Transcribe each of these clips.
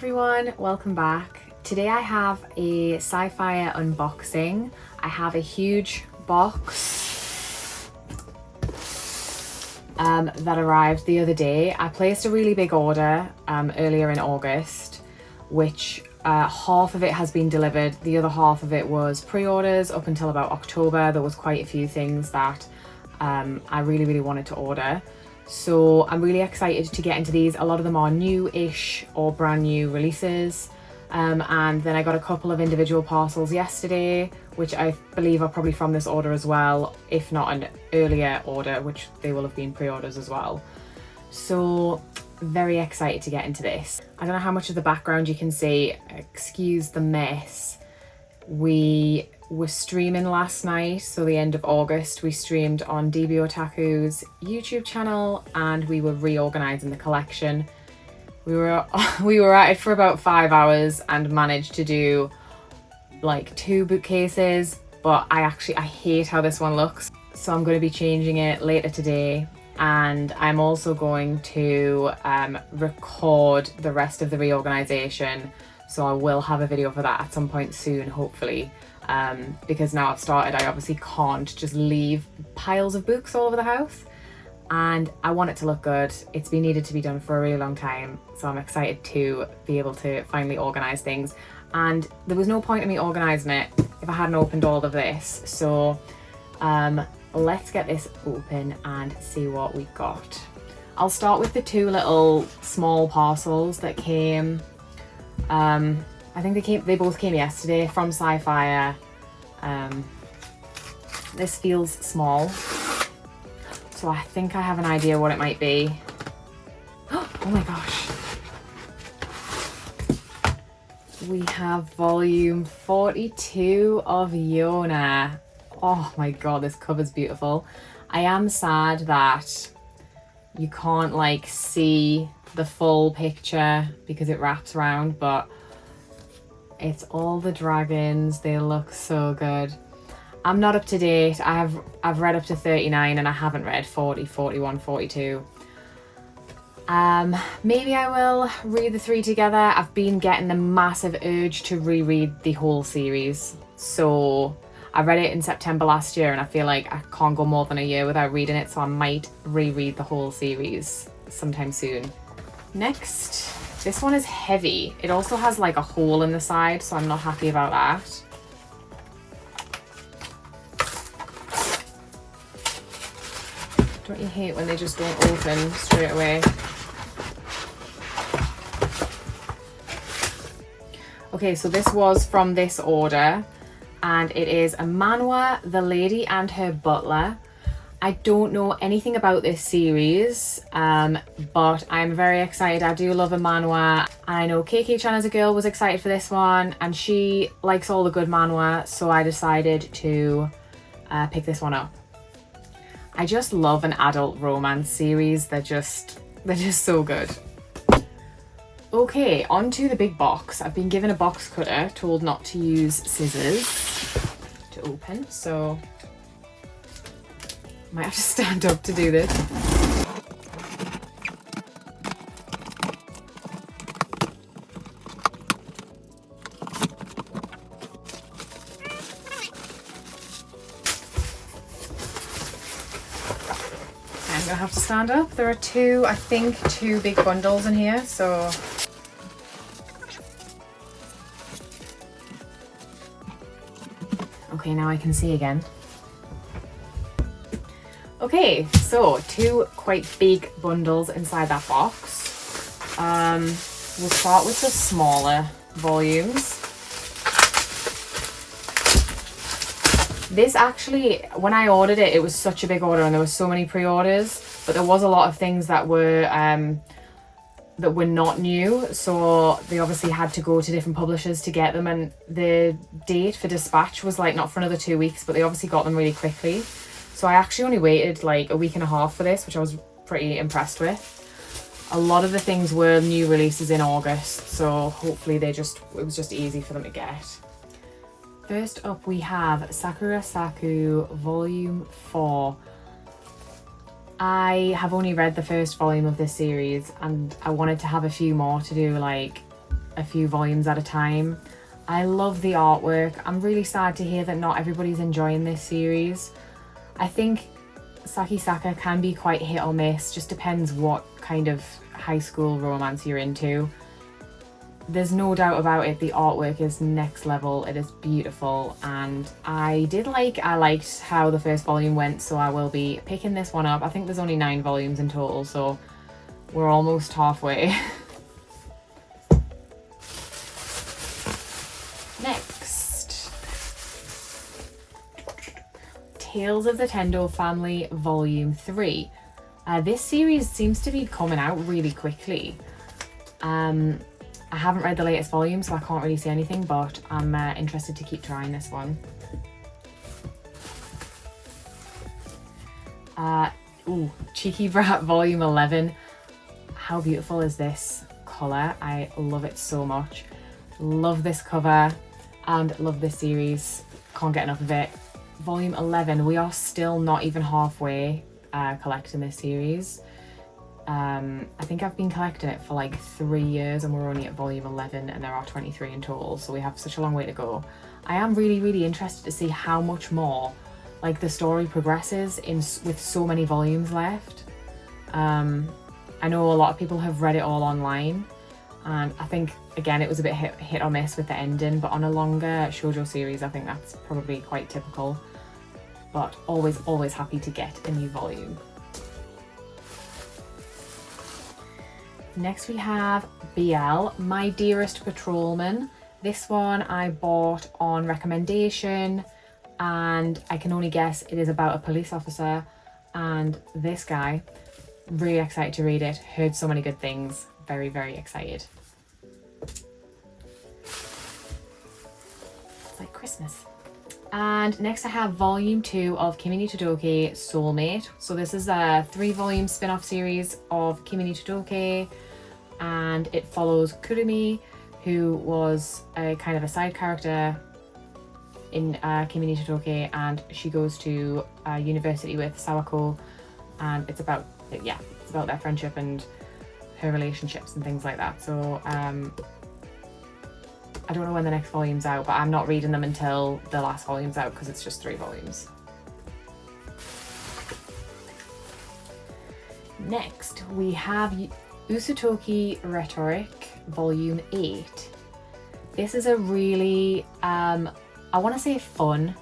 everyone, welcome back. Today I have a Scifier unboxing. I have a huge box that arrived the other day. I placed a really big order earlier in August, which half of it has been delivered. The other half of it was pre-orders up until about October. There was quite a few things that I really wanted to order. So I'm really excited to get into these. A lot of them are new-ish or brand new releases. And then I got a couple of individual parcels yesterday, which I believe are probably from this order as well, if not an earlier order, which they will have been pre-orders as well. So very excited to get into this. I don't know how much of the background you can see, excuse the mess. We were streaming last night, so the end of August, we streamed on DB Otaku's YouTube channel and we were reorganizing the collection. We were at it for about 5 hours and managed to do like 2 bookcases, but I hate how this one looks. So I'm going to be changing it later today, and I'm also going to record the rest of the reorganization. So I will have a video for that at some point soon, hopefully. Because now I've started, I obviously can't just leave piles of books all over the house, and I want it to look good. It's been needed to be done for a really long time, so I'm excited to be able to finally organise things. And there was no point in me organising it if I hadn't opened all of this. So let's get this open and see what we got. I'll start with the 2 little small parcels that came. I think they both came yesterday from Scifier. This feels small, so I think I have an idea what it might be. Oh my gosh. We have volume 42 of Yona. Oh my god, this cover's beautiful. I am sad that you can't like see the full picture because it wraps around, but it's all the dragons. They look so good. I'm not up to date. I've read up to 39 and I haven't read 40, 41, 42. Maybe I will read the 3 together. I've been getting the massive urge to reread the whole series. So I read it in September last year and I feel like I can't go more than a year without reading it, so I might reread the whole series sometime soon. Next, this one is heavy. It also has like a hole in the side, so I'm not happy about that. Don't you hate when they just don't open straight away? Okay, so this was from this order, and it is a Manhwa, The Lady and Her Butler. I don't know anything about this series, but I'm very excited. I do love a manhwa. I know KK-chan as a girl was excited for this one, and she likes all the good manhwa, so I decided to pick this one up. I just love an adult romance series. They're just so good. Okay, on to the big box. I've been given a box cutter, told not to use scissors to open, so might have to stand up to do this. I'm gonna have to stand up. There are I think two big bundles in here, so. Okay, now I can see again. Okay, so 2 quite big bundles inside that box. We'll start with the smaller volumes. This actually, when I ordered it, it was such a big order and there were so many pre-orders, but there was a lot of things that were not new, so they obviously had to go to different publishers to get them, and the date for dispatch was like not for another 2 weeks, but they obviously got them really quickly. So I actually only waited like a week and a half for this, which I was pretty impressed with. A lot of the things were new releases in August, so hopefully it was just easy for them to get. First up we have Sakura Saku Volume 4. I have only read the first volume of this series and I wanted to have a few more to do like a few volumes at a time. I love the artwork. I'm really sad to hear that not everybody's enjoying this series. I think Sakisaka can be quite hit or miss, just depends what kind of high school romance you're into. There's no doubt about it, the artwork is next level, it is beautiful, and I liked how the first volume went, so I will be picking this one up. I think there's only 9 volumes in total, so we're almost halfway. Next, Tales of the Tendo Family Volume 3. This series seems to be coming out really quickly. I haven't read the latest volume, so I can't really say anything, but I'm interested to keep trying this one. Cheeky Brat Volume 11. How beautiful is this colour? I love it so much. Love this cover and love this series. Can't get enough of it. Volume 11, we are still not even halfway collecting this series. I think I've been collecting it for like 3 years and we're only at volume 11 and there are 23 in total, so we have such a long way to go. I am really interested to see how much more like the story progresses with so many volumes left. I know a lot of people have read it all online, and I think again it was a bit hit or miss with the ending, but on a longer shoujo series I think that's probably quite typical, but always happy to get a new volume. Next we have BL, My Dearest Patrolman. This one I bought on recommendation, and I can only guess it is about a police officer, and this guy, really excited to read it, heard so many good things, very excited. It's like Christmas. And next I have volume 2 of Kimi ni Todoke Soulmate. So this is a 3-volume spin-off series of Kimi ni Todoke, and it follows Kurumi, who was a kind of a side character in Kimi ni Todoke, and she goes to university with Sawako, and it's about their friendship and her relationships and things like that. So I don't know when the next volume's out, but I'm not reading them until the last volume's out because it's just 3 volumes. Next, we have Usutoki Rhetoric Volume 8. This is a really, I want to say fun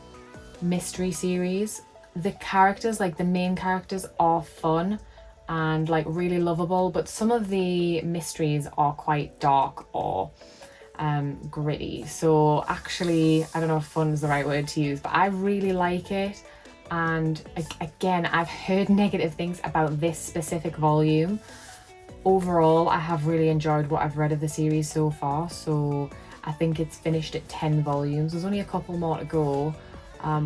mystery series. The characters, like the main characters, are fun and like really lovable, but some of the mysteries are quite dark or gritty. So actually, I don't know if fun is the right word to use, but I really like it. And again, I've heard negative things about this specific volume. Overall, I have really enjoyed what I've read of the series so far. So I think it's finished at 10 volumes. There's only a couple more to go,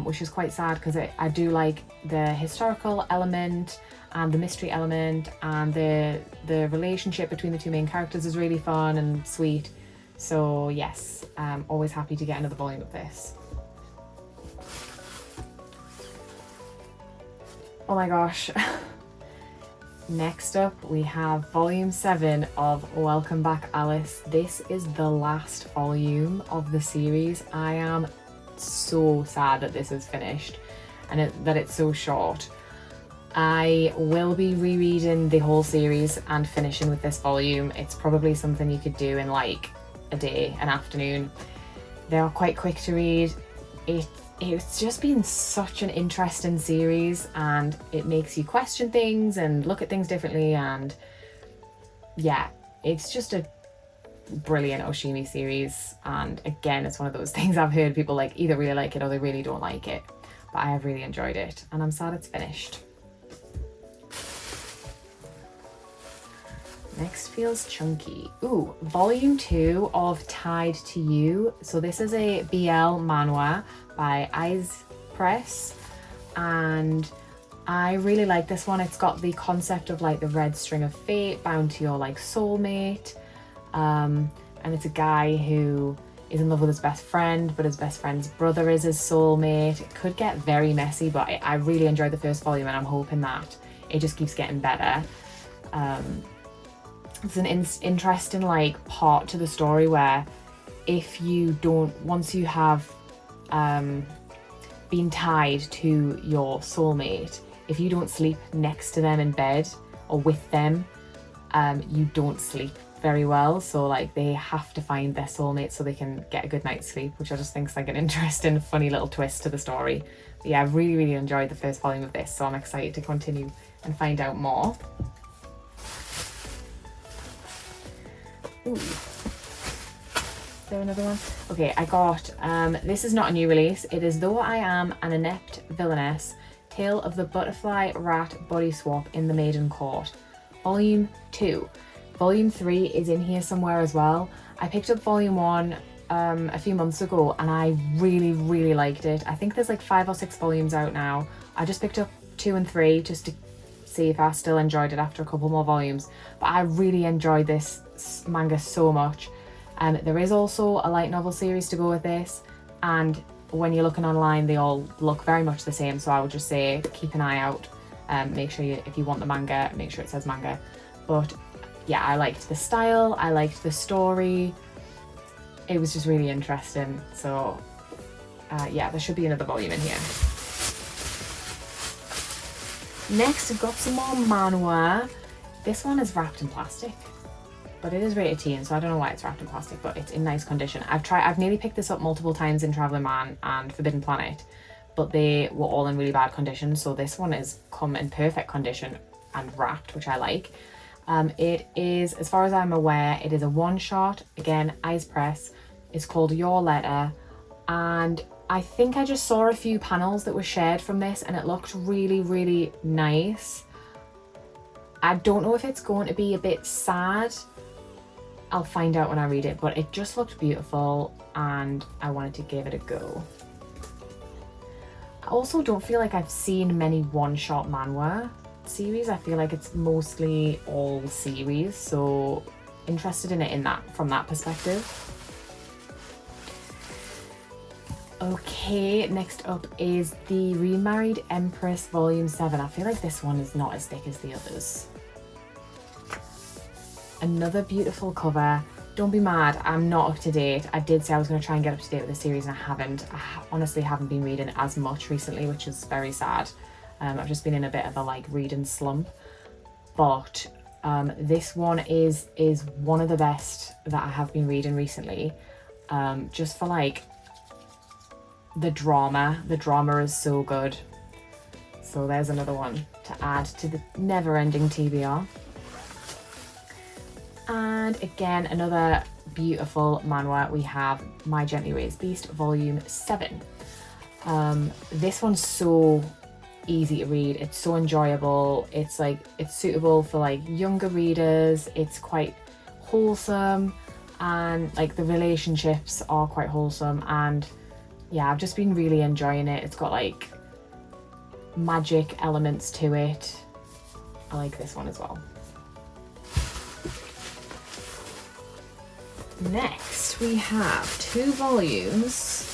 which is quite sad because I do like the historical element and the mystery element, and the relationship between the 2 main characters is really fun and sweet. So yes, I'm always happy to get another volume of this. Oh my gosh. Next up we have volume 7 of Welcome Back Alice. This is the last volume of the series. I am so sad that this is finished and that it's so short. I will be rereading the whole series and finishing with this volume. It's probably something you could do in like a day, an afternoon. They are quite quick to read. It's just been such an interesting series, and it makes you question things and look at things differently, and yeah, it's just a brilliant Oshimi series. And again, it's one of those things I've heard people like either really like it or they really don't like it, but I have really enjoyed it and I'm sad it's finished. Next feels chunky. Ooh, volume 2 of Tied to You. So this is a BL manhwa by Empress, and I really like this one. It's got the concept of like the red string of fate bound to your like soulmate, and it's a guy who is in love with his best friend, but his best friend's brother is his soulmate. It could get very messy, but I really enjoyed the first volume and I'm hoping that it just keeps getting better. There's an interesting like part to the story where if you don't, once you have been tied to your soulmate, if you don't sleep next to them in bed or with them, you don't sleep very well. So like they have to find their soulmate so they can get a good night's sleep, which I just think is like an interesting, funny little twist to the story. But yeah, I really enjoyed the first volume of this, so I'm excited to continue and find out more. Ooh. Is there another one? Okay, I got, this is not a new release. It is Though I Am an Inept Villainess, Tale of the Butterfly Rat Body Swap in the Maiden Court. Volume 2. Volume 3 is in here somewhere as well. I picked up Volume 1 a few months ago and I really liked it. I think there's like 5 or 6 volumes out now. I just picked up 2 and 3 just to see if I still enjoyed it after a couple more volumes. But I really enjoyed this manga so much. There is also a light novel series to go with this, and when you're looking online they all look very much the same, so I would just say keep an eye out. Make sure you, if you want the manga, make sure it says manga. But yeah, I liked the style, I liked the story, it was just really interesting. So yeah, there should be another volume in here. Next I've got some more manhwa. This one is wrapped in plastic, but it is rated teen, so I don't know why it's wrapped in plastic, but it's in nice condition. I've nearly picked this up multiple times in Traveling Man and Forbidden Planet, but they were all in really bad condition, so this one is come in perfect condition and wrapped, which I like. It is, as far as I'm aware, it is a one-shot, again, Eyes Press. It's called Your Letter, and I think I just saw a few panels that were shared from this and it looked really nice. I don't know if it's going to be a bit sad. I'll find out when I read it, but it just looked beautiful and I wanted to give it a go. I also don't feel like I've seen many one-shot manhwa series. I feel like it's mostly all series, so interested in it from that perspective. Okay, next up is the Remarried Empress Volume 7. I feel like this one is not as thick as the others. Another beautiful cover. Don't be mad, I'm not up to date. I did say I was going to try and get up to date with the series and I haven't. I honestly haven't been reading as much recently, which is very sad. I've just been in a bit of a like reading slump. But this one is one of the best that I have been reading recently. Just for like the drama. The drama is so good. So there's another one to add to the never-ending TBR. And again, another beautiful manhwa. We have My Gently Raised Beast Volume 7. This one's so easy to read. It's so enjoyable. It's like, it's suitable for like younger readers. It's quite wholesome and like the relationships are quite wholesome, and yeah, I've just been really enjoying it. It's got like magic elements to it. I like this one as well. Next, we have 2 volumes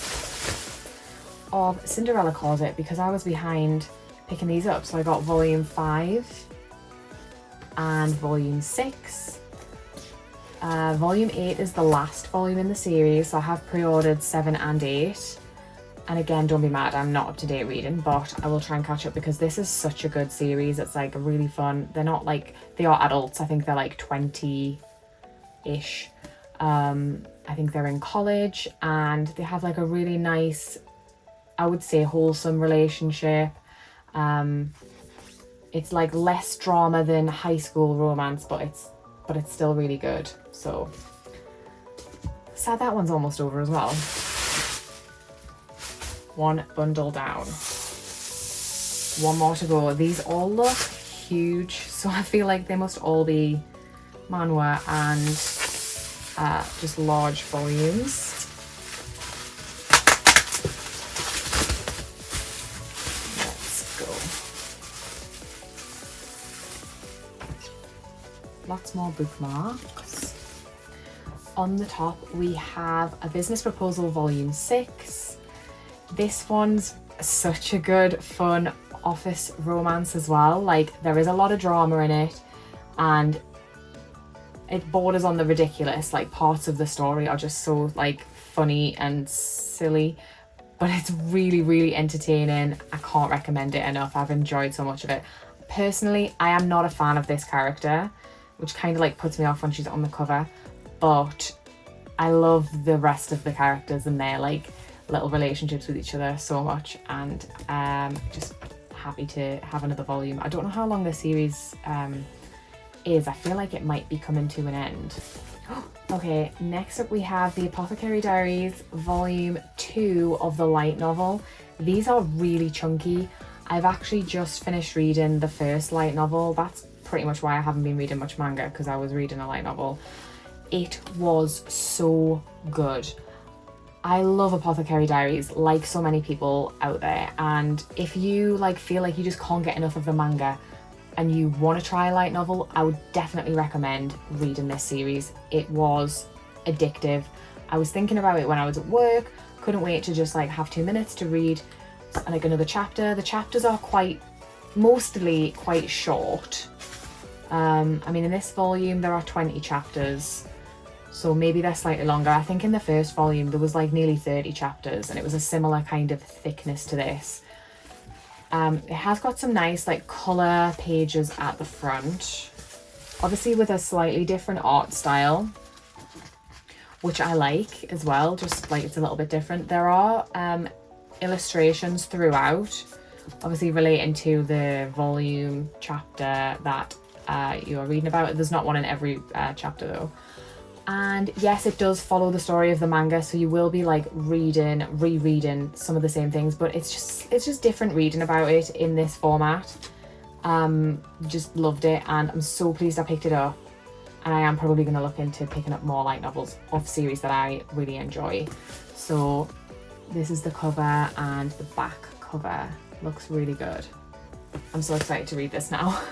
of Cinderella Closet because I was behind picking these up. So I got Volume 5 and Volume 6. Volume 8 is the last volume in the series, so I have pre-ordered 7 and 8. And again, don't be mad, I'm not up to date reading, but I will try and catch up because this is such a good series. It's like really fun. They're not like, they are adults. I think they're like 20-ish. I think they're in college and they have like a really nice, I would say wholesome relationship. It's like less drama than high school romance, but it's still really good. So sad that one's almost over as well. One bundle down. One more to go. These all look huge, so I feel like they must all be manhwa and just large volumes. Let's go. Lots more bookmarks. On the top we have A Business Proposal Volume 6. This one's such a good, fun office romance as well. Like, there is a lot of drama in it, and it borders on the ridiculous. Like parts of the story are just so like funny and silly, but it's really, really entertaining. I can't recommend it enough. I've enjoyed so much of it. Personally, I am not a fan of this character, which kind of like puts me off when she's on the cover, but I love the rest of the characters and their like little relationships with each other so much, and just happy to have another volume. I don't know how long the series is. I feel like it might be coming to an end. Okay, next up we have the Apothecary Diaries volume 2 of the light novel. These are really chunky. I've actually just finished reading the first light novel. That's pretty much why I haven't been reading much manga, because I was reading a light novel. It was so good. I love Apothecary Diaries like so many people out there, and if you like feel like you just can't get enough of the manga and you want to try a light novel, I would definitely recommend reading this series. It was addictive. I was thinking about it when I was at work, couldn't wait to just like have 2 minutes to read like another chapter. The chapters are mostly quite short. I mean, in this volume there are 20 chapters, so maybe they're slightly longer. I think in the first volume there was like nearly 30 chapters, and it was a similar kind of thickness to this. It has got some nice like colour pages at the front, obviously with a slightly different art style, which I like as well, just like it's a little bit different. There are illustrations throughout, obviously relating to the volume chapter that you are reading about. There's not one in every chapter though. And yes, it does follow the story of the manga, so you will be like rereading some of the same things, but it's just different reading about it in this format. Just loved it, and I'm so pleased I picked it up, and I am probably going to look into picking up more light novels of series that I really enjoy. So this is the cover, and the back cover looks really good. I'm so excited to read this now.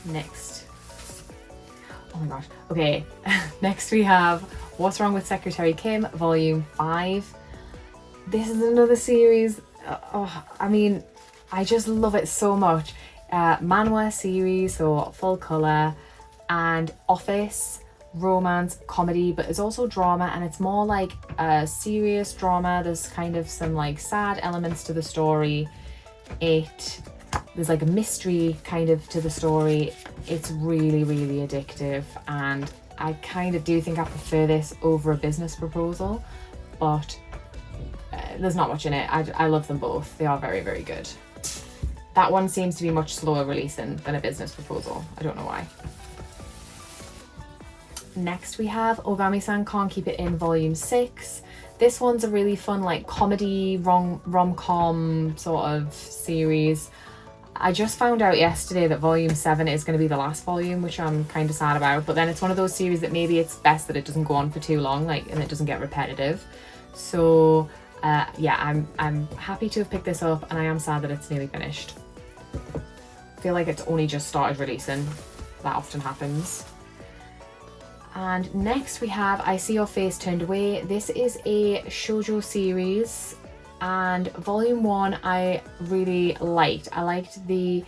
Next. Oh my gosh. Okay, next we have What's Wrong with Secretary Kim, volume 5. This is another series. I mean, I just love it so much. Manhwa series, so full colour, and office, romance, comedy, but it's also drama, and it's more like a serious drama. There's kind of some like sad elements to the story. There's like a mystery kind of to the story. It's really, really addictive, and I kind of do think I prefer this over a business proposal, but there's not much in it. I love them both. They are very, very good. That one seems to be much slower releasing than a business proposal. I don't know why. Next we have Ogami-san Can't Keep It In volume 6. This one's a really fun like comedy rom-com sort of series. I just found out yesterday that volume 7 is going to be the last volume, which I'm kind of sad about, but then it's one of those series that maybe it's best that it doesn't go on for too long, like, and it doesn't get repetitive. So yeah, I'm happy to have picked this up, and I am sad that it's nearly finished. I feel like it's only just started releasing. That often happens. And next we have I See Your Face Turned Away. This is a shoujo series, and volume 1 I really liked. I liked it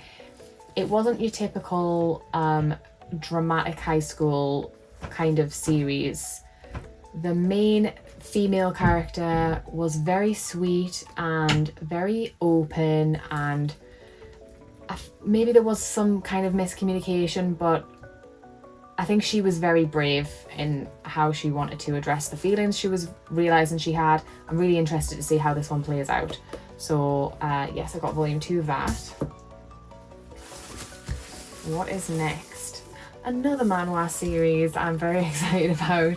wasn't your typical dramatic high school kind of series. The main female character was very sweet and very open, and maybe there was some kind of miscommunication, but I think she was very brave in how she wanted to address the feelings she was realising she had. I'm really interested to see how this one plays out. So yes, I got volume 2 of that. What is next? Another manhwa series I'm very excited about.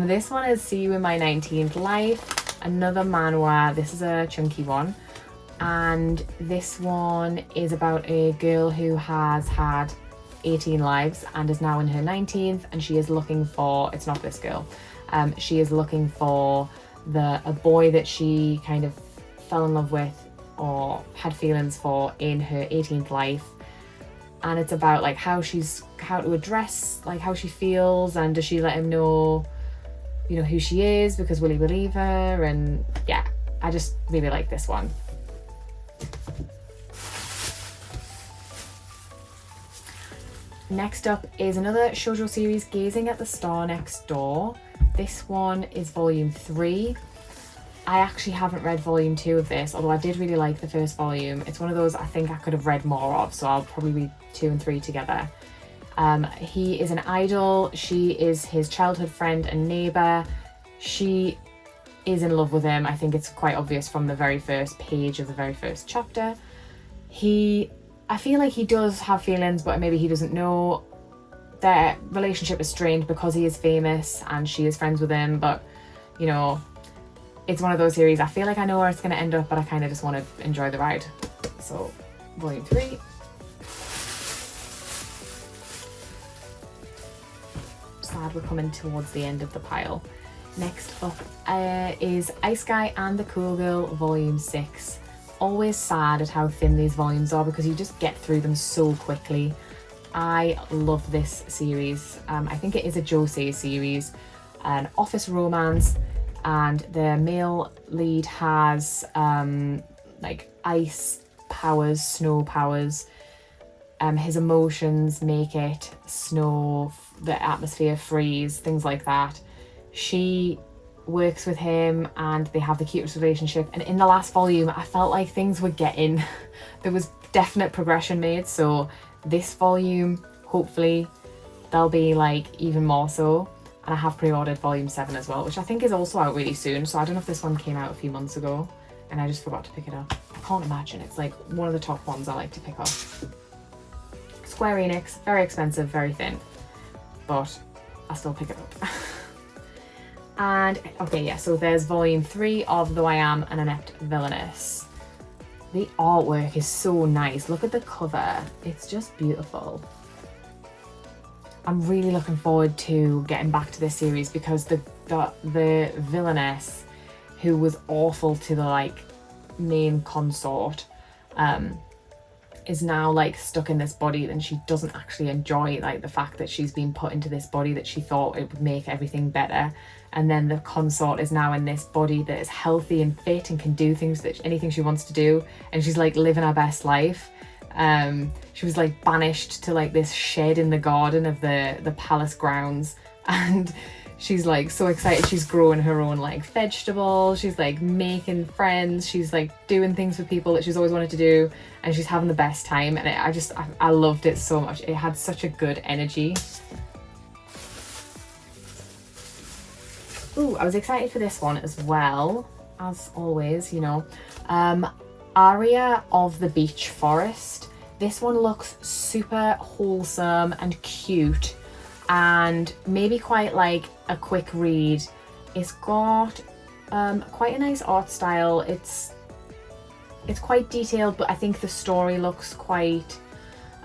This one is See You in My 19th Life. Another manhwa. This is a chunky one. And this one is about a girl who has had 18 lives and is now in her 19th, and she is looking for, it's not this girl, she is looking for a boy that she kind of fell in love with or had feelings for in her 18th life. And it's about like how to address like how she feels, and does she let him know, you know, who she is, because will he believe her? And yeah, I just really like this one. Next up is another shoujo series, Gazing at the Star Next Door. This one is volume 3. I actually haven't read volume 2 of this, although I did really like the first volume. It's one of those I think I could have read more of, so I'll probably read 2 and 3 together. He is an idol. She is his childhood friend and neighbour. She is in love with him. I think it's quite obvious from the very first page of the very first chapter. I feel like he does have feelings, but maybe he doesn't know. Their relationship is strained because he is famous and she is friends with him, but you know, it's one of those series, I feel like I know where it's going to end up, but I kind of just want to enjoy the ride. So, volume 3. Sad we're coming towards the end of the pile. Next up is Ice Guy and the Cool Girl, volume 6. Always sad at how thin these volumes are because you just get through them so quickly. I love this series. I think it is a josei series, an office romance, and the male lead has like ice powers, snow powers. His emotions make it snow, the atmosphere freeze, things like that. She works with him and they have the cutest relationship, and in the last volume I felt like things were getting there was definite progression made, so this volume hopefully there'll be like even more so. And I have pre-ordered volume 7 as well, which I think is also out really soon, so I don't know if this one came out a few months ago and I just forgot to pick it up. I can't imagine, it's like one of the top ones I like to pick up. Square Enix, very expensive, very thin, but I still pick it up. And okay, yeah, so there's volume 3 of Though I Am an Inept Villainess. The artwork is so nice. Look at the cover, it's just beautiful. I'm really looking forward to getting back to this series because the villainess, who was awful to the like main consort, is now like stuck in this body, and she doesn't actually enjoy like the fact that she's been put into this body that she thought it would make everything better. And then the consort is now in this body that is healthy and fit and can do things, that anything she wants to do, and she's like living her best life. She was like banished to like this shed in the garden of the palace grounds, and she's like so excited. She's growing her own like vegetables, she's like making friends, she's like doing things with people that she's always wanted to do, and she's having the best time. And I loved it so much. It had such a good energy. Ooh, I was excited for this one as well, as always, you know. Aria of the Beach Forest. This one looks super wholesome and cute, and maybe quite like a quick read. It's got quite a nice art style. It's quite detailed, but I think the story looks quite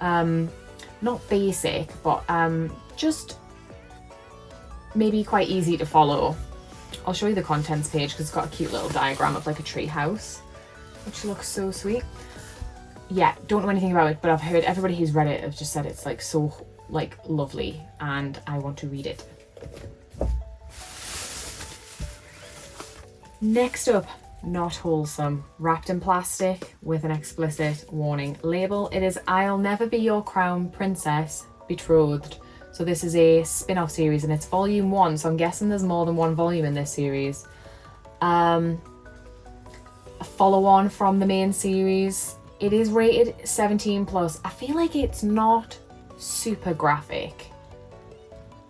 not basic, but just maybe quite easy to follow. I'll show you the contents page because it's got a cute little diagram of like a tree house, which looks so sweet. Yeah, don't know anything about it, but I've heard everybody who's read it have just said it's like so like lovely, and I want to read it. Next up, Not Wholesome, wrapped in plastic with an explicit warning label. It is I'll Never Be Your Crown Princess Betrothed. So this is a spin-off series and it's volume 1, so I'm guessing there's more than one volume in this series. A follow-on from the main series. It is rated 17 plus. I feel like it's not super graphic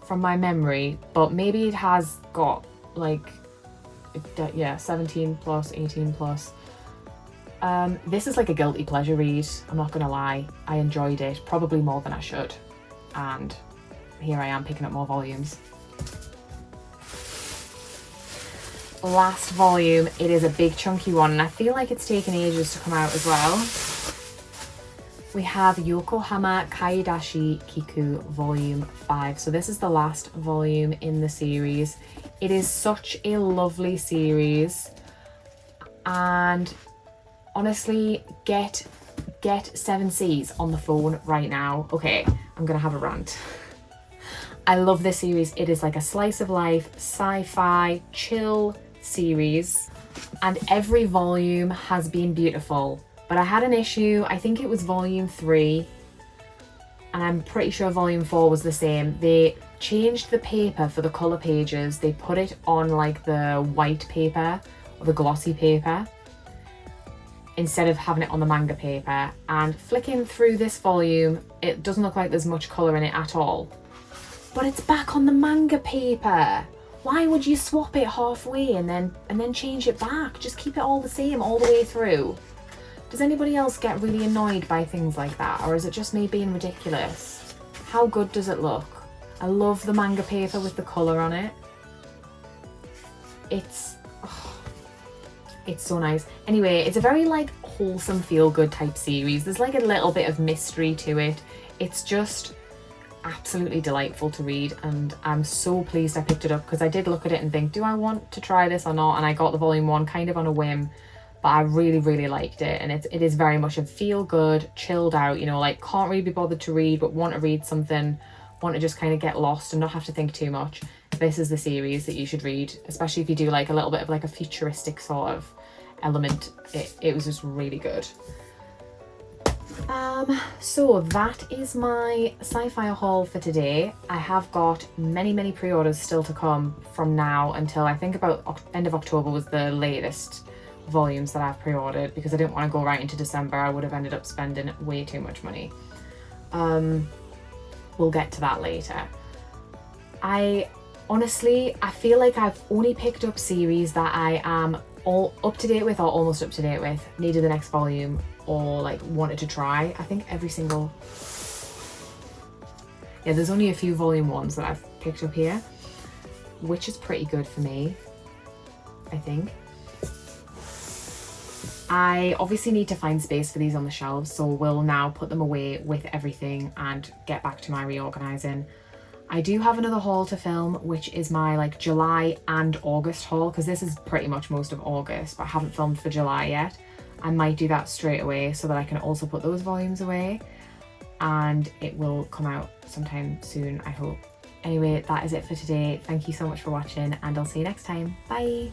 from my memory, but maybe it has got like, yeah, 17 plus, 18 plus. This is like a guilty pleasure read, I'm not gonna lie. I enjoyed it, probably more than I should, and here I am picking up more volumes. Last volume, it is a big chunky one, and I feel like it's taken ages to come out as well. We have Yokohama Kaidashi Kiku volume 5. So this is the last volume in the series. It is such a lovely series, and honestly, get 7Cs on the phone right now. Okay, I'm gonna have a rant. I love this series. It is like a slice of life, sci-fi, chill series, and every volume has been beautiful. But I had an issue, I think it was volume 3, and I'm pretty sure volume 4 was the same. They changed the paper for the colour pages. They put it on like the white paper or the glossy paper instead of having it on the manga paper. And flicking through this volume, it doesn't look like there's much colour in it at all. But it's back on the manga paper. Why would you swap it halfway and then change it back? Just keep it all the same all the way through. Does anybody else get really annoyed by things like that, or is it just me being ridiculous? How good does it look? I love the manga paper with the colour on it. It's so nice. Anyway, it's a very like wholesome feel-good type series. There's like a little bit of mystery to it. It's just absolutely delightful to read, and I'm so pleased I picked it up, because I did look at it and think, do I want to try this or not? And I got the volume 1 kind of on a whim, but I really liked it. And it is very much a feel good, chilled out, you know, like can't really be bothered to read but want to read something, want to just kind of get lost and not have to think too much. This is the series that you should read, especially if you do like a little bit of like a futuristic sort of element. It was just really good. So that is my Scifier haul for today. I have got many pre-orders still to come from now until I think about end of October was the latest volumes that I've pre-ordered, because I didn't want to go right into December. I would have ended up spending way too much money. We'll get to that later. I feel like I've only picked up series that I am all up to date with or almost up to date with, needed the next volume, or like wanted to try. I think every single... Yeah, there's only a few volume 1s that I've picked up here, which is pretty good for me, I think. I obviously need to find space for these on the shelves, so we'll now put them away with everything and get back to my reorganising. I do have another haul to film, which is my like July and August haul, because this is pretty much most of August, but I haven't filmed for July yet. I might do that straight away so that I can also put those volumes away, and it will come out sometime soon, I hope. Anyway, that is it for today. Thank you so much for watching, and I'll see you next time. Bye!